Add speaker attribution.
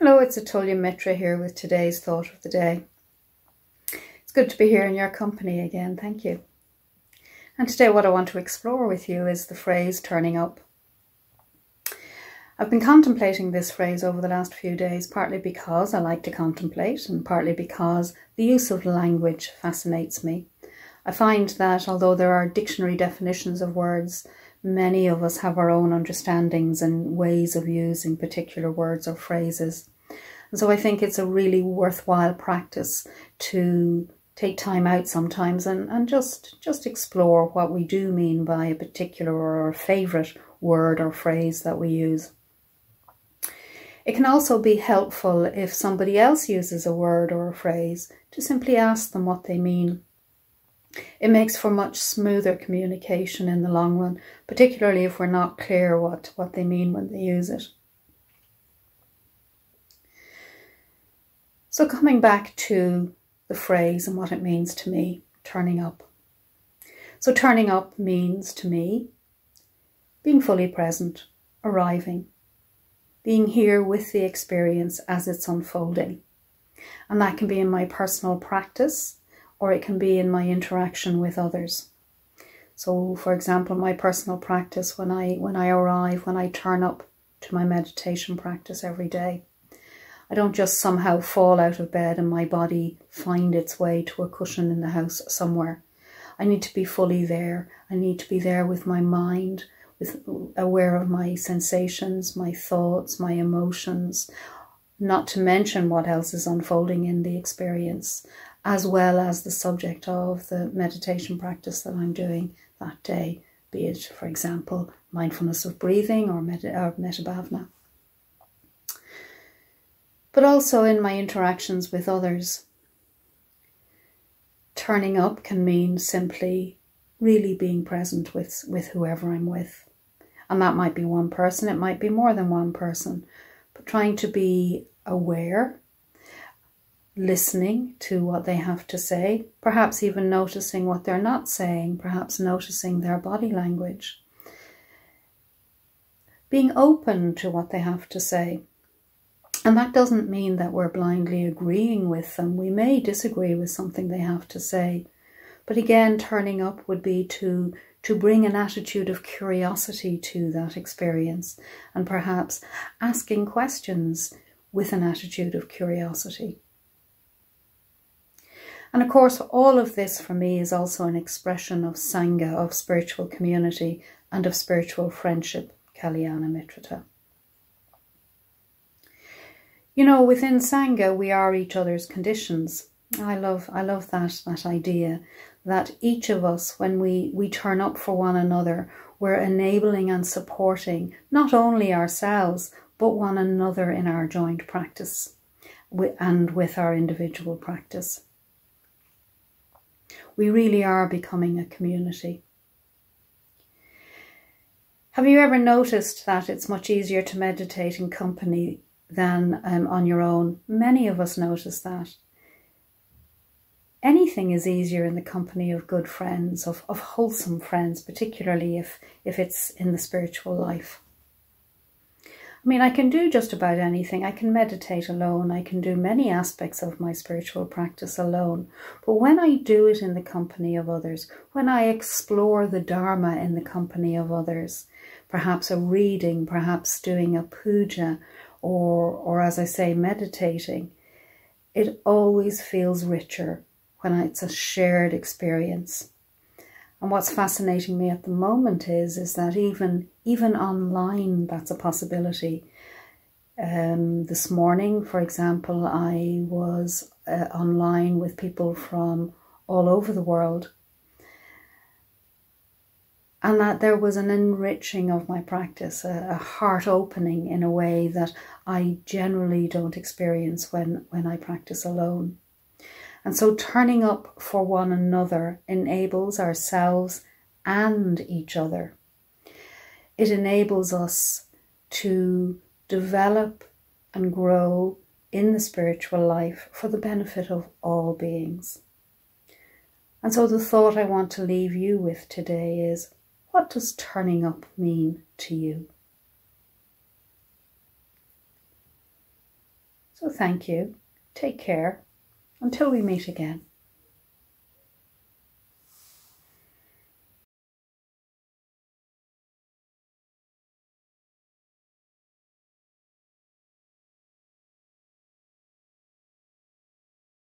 Speaker 1: Hello, it's Atulyamitra here with today's thought of the day. It's good to be here in your company again, thank you. And today what I want to explore with you is the phrase turning up. I've been contemplating this phrase over the last few days, partly because I like to contemplate and partly because the use of language fascinates me. I find that although there are dictionary definitions of words, many of us have our own understandings and ways of using particular words or phrases. And so I think it's a really worthwhile practice to take time out sometimes and just explore what we do mean by a particular or a favourite word or phrase that we use. It can also be helpful if somebody else uses a word or a phrase to simply ask them what they mean. It makes for much smoother communication in the long run, particularly if we're not clear what they mean when they use it. So coming back to the phrase and what it means to me, turning up. So turning up means to me being fully present, arriving, being here with the experience as it's unfolding. And that can be in my personal practice, or it can be in my interaction with others. So, for example, my personal practice, when I arrive, when I turn up to my meditation practice every day, I don't just somehow fall out of bed and my body find its way to a cushion in the house somewhere. I need to be fully there. I need to be there with my mind, aware of my sensations, my thoughts, my emotions, not to mention what else is unfolding in the experience, as well as the subject of the meditation practice that I'm doing that day, be it, for example, mindfulness of breathing or metta bhavana. But also in my interactions with others. Turning up can mean simply really being present with whoever I'm with. And that might be one person, it might be more than one person, but trying to be aware, listening to what they have to say, perhaps even noticing what they're not saying, perhaps noticing their body language. Being open to what they have to say. And that doesn't mean that we're blindly agreeing with them. We may disagree with something they have to say. But again, turning up would be to bring an attitude of curiosity to that experience and perhaps asking questions with an attitude of curiosity. And of course, all of this for me is also an expression of Sangha, of spiritual community and of spiritual friendship, Atulyamitra. You know, within Sangha, we are each other's conditions. I love that idea that each of us, when we turn up for one another, we're enabling and supporting not only ourselves, but one another in our joint practice and with our individual practice. We really are becoming a community. Have you ever noticed that it's much easier to meditate in company than on your own? Many of us notice that. Anything is easier in the company of good friends, of wholesome friends, particularly if it's in the spiritual life. I mean, I can do just about anything. I can meditate alone. I can do many aspects of my spiritual practice alone. But when I do it in the company of others, when I explore the Dharma in the company of others, perhaps a reading, perhaps doing a puja, or as I say, meditating, it always feels richer when it's a shared experience. And what's fascinating me at the moment is that even online, that's a possibility. This morning, for example, I was online with people from all over the world. And that there was an enriching of my practice, a heart opening in a way that I generally don't experience when I practice alone. And so turning up for one another enables ourselves and each other. It enables us to develop and grow in the spiritual life for the benefit of all beings. And so the thought I want to leave you with today is, what does turning up mean to you? So thank you. Take care. Until we meet again.